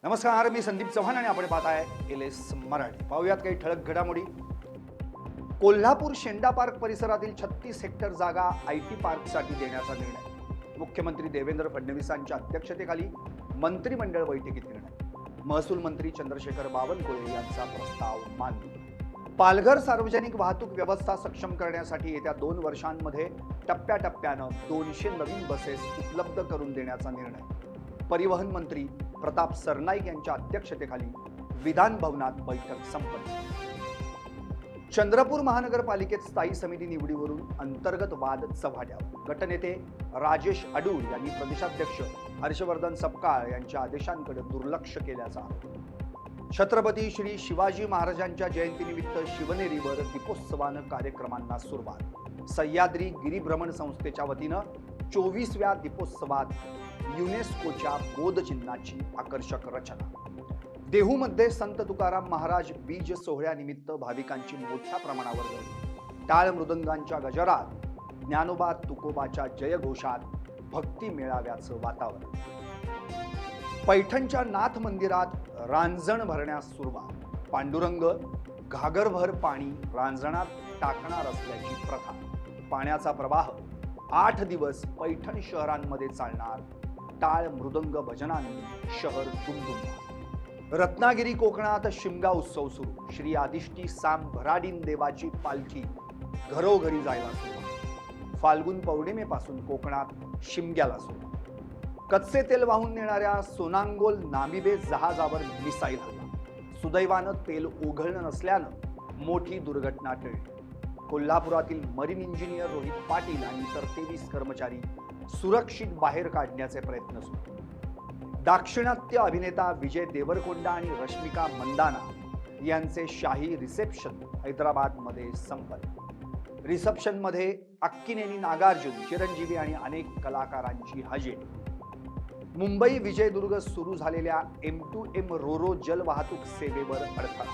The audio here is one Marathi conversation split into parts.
नमस्कार, मी संदीप चव्हाण आणि आपण पाहताय LS मराठी. पाहूयात काही ठळक घडामोडी. कोल्हापूर शेंडा पार्क परिसरातील 36 हेक्टर जागा IT पार्कसाठी देण्याचा निर्णय. मुख्यमंत्री देवेंद्र फडणवीसांच्या अध्यक्षतेखाली मंत्रिमंडळ बैठकीत निर्णय. महसूल मंत्री चंद्रशेखर बावनकुळे यांचा प्रस्ताव मान्य. पालघर सार्वजनिक वाहतूक व्यवस्था सक्षम करण्यासाठी येत्या 2 वर्षांमध्ये टप्प्याटप्प्यानं 200 नवीन बसेस उपलब्ध करून देण्याचा निर्णय. परिवहन मंत्री प्रताप सरनाईक यांच्या अध्यक्षतेखाली विधान भवनात बैठक संपन्न. चंद्रपूर महानगरपालिकेत स्थायी समिती निवडीवरून अंतर्गत वाद चव्हाट्यावर. गटनेते राजेश अडूळ यांनी प्रदेशाध्यक्ष हर्षवर्धन सपकाळ यांच्या आदेशांकडे दुर्लक्ष केल्याचा आरोप. छत्रपती श्री शिवाजी महाराजांच्या जयंतीनिमित्त शिवनेरीवर दीपोत्सवानं कार्यक्रमांना सुरुवात. सह्याद्री गिरीभ्रमण संस्थेच्या वतीनं 24व्या दीपोत्सवात युनेस्कोच्या बोधचिन्हाची आकर्षक रचना. देहूमध्ये संत तुकाराम महाराज बीज सोहळ्यानिमित्त भाविकांची मोठ्या प्रमाणावर गर्दी. टाळ मृदंगांच्या गजरात, ज्ञानोबा तुकोबाच्या जयघोषात भक्ती मेळाव्याचं वातावरण. पैठणच्या नाथ मंदिरात रांजण भरण्यास सुरुवात. पांडुरंग घागरभर पाणी रांजणात टाकणार असल्याची प्रथा. पाण्याचा प्रवाह 8 दिवस पैठण शहरांमध्ये चालणार. टाळ मृदंग भजनांनी शहर दुमदुमणार. रत्नागिरी कोकणात शिमगा उत्सव सुरू. श्री आदिष्टी साम भराडीन देवाची पालखी घरोघरी जायला सुरू. फाल्गुन पौर्णिमेपासून कोकणात शिमग्याला सुरू. कच्चे तेल वाहून नेणाऱ्या सोनांगोल नामिबे जहाजावर मिसाईल हल्ला. सुदैवानं तेल ओघळलं नसल्यानं मोठी दुर्घटना टळली. कोल्हापुरातील मरीन इंजिनियर रोहित पाटील आणि इतर 23 कर्मचारी सुरक्षित बाहेर काढण्याचे प्रयत्न सुरू. दाक्षिणात्य अभिनेता विजय देवरकोंडा आणि रश्मिका मंदाना यांचे शाही रिसेप्शन हैदराबादमध्ये संपन्न. रिसेप्शनमध्ये अक्किनेनी, नागार्जुन, चिरंजीवी आणि अनेक कलाकारांची हजेरी. मुंबई विजयदुर्ग सुरू झालेल्या M2M रोरो जल वाहतूक सेवेवर अडथळा.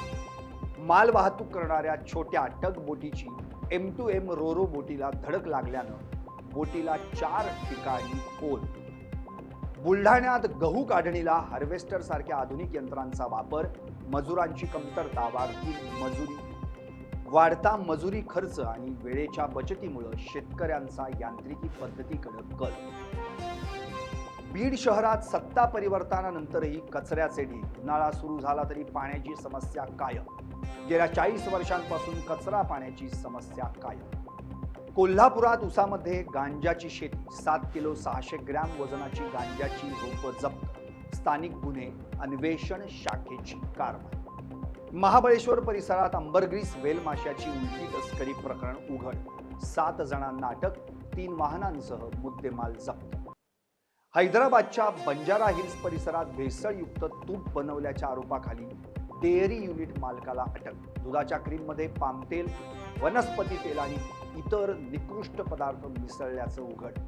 माल वाहतूक करणाऱ्या छोट्या टग बोटीची M2M रोरो बोटीला धडक लागल्यानं बोटीला 4 ठिकाणी होल. बुलढाण्यात गहू काढणीला हार्वेस्टर सारख्या आधुनिक यंत्रांचा वापर. मजुरांची कमतरता, वाढता मजुरी खर्च आणि वेळेच्या बचतीमुळे शेतकऱ्यांचा यांत्रिकी पद्धतीकडे कल. बीड शहरात सत्ता परिवर्तनानंतरही कचऱ्याचे ढीग. उन्हाळा सुरू झाला तरी पाण्याची समस्या कायम. गेल्या 40 वर्षांपासून कचरा पाण्याची समस्या कायम. कोल्हापुरात उसामध्ये गांजाची शेती. 7 किलो 600 ग्रॅम वजनाची गांजाची रोपं जप्त. स्थानिक गुन्हे अन्वेषण शाखेची कारवाई. महाबळेश्वर परिसरात अंबरग्रीस वेल माशाची उलटी तस्करी प्रकरण उघड. 7 जणांना अटक. 3 वाहनांसह मुद्देमाल जप्त. हैदराबादच्या बंजारा हिल्स परिसरात भेसळयुक्त तूप बनवल्याच्या आरोपाखाली डेअरी युनिट मालकाला अटक. दुधाच्या क्रीममध्ये पाम तेल, वनस्पती तेल आणि इतर निकृष्ट पदार्थ मिसळल्याचं उघड.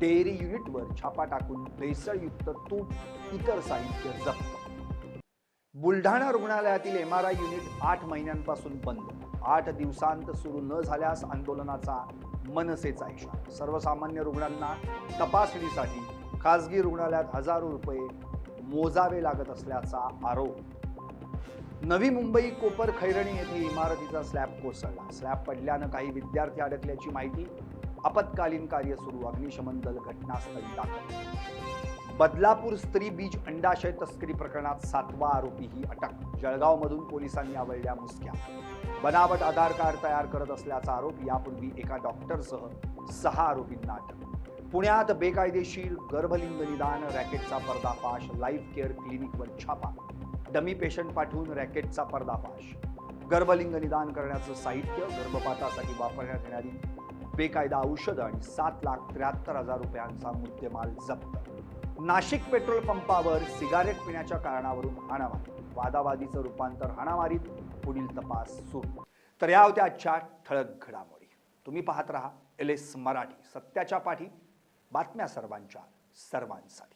डेअरी युनिटवर छापा टाकून भेसळयुक्त तूप, इतर साहित्य जप्त. बुलढाणा रुग्णालयातील MRI युनिट 8 महिन्यांपासून बंद. 8 दिवसांत सुरू न झाल्यास आंदोलनाचा मनसेचा इशारा. सर्वसामान्य रुग्णांना तपासणीसाठी खासगी रुग्णालयात हजारो रुपये मोजावे लागत असल्याचा आरोप. नवी मुंबई कोपर खैरणी येथे इमारतीचा स्लॅब कोसळला. स्लॅब पडल्यानं काही विद्यार्थी अडकल्याची माहिती. आपत्कालीन कार्य सुरू. अग्निशमन दल घटनास्थळी दाखल. बदलापूर स्त्री बीज अंडाशय तस्करी प्रकरणात 7वा आरोपीही अटक. जळगावमधून पोलिसांनी आवळल्या मुसक्या. बनावट आधार कार्ड तयार करत असल्याचा आरोप. यापूर्वी एका डॉक्टरसह 6 आरोपींना अटक. पुण्यात बेकायदेशीर गर्भलिंग निदान रॅकेटचा पर्दाफाश. लाईफ केअर क्लिनिकवर छापा. डमी पेशंट पाठवून रॅकेटचा पर्दाफाश. गर्भलिंग निदान करण्याचं साहित्य, गर्भपातासाठी वापरण्यात येणारी बेकायदा औषधं आणि 7,73,000 रुपयांचा मुद्देमाल जप्त. नाशिक पेट्रोल पंपावर सिगारेट पिण्याच्या कारणावरून हाणामारी. वादावादीचं रूपांतर हाणामारीत. पुढील तपास सुरू. तर या होत्या आजच्या ठळक घडामोडी. तुम्ही पाहत रहा LS मराठी. सत्याच्या पाठी, बातम्या सर्वांच्या, सर्वांसाठी.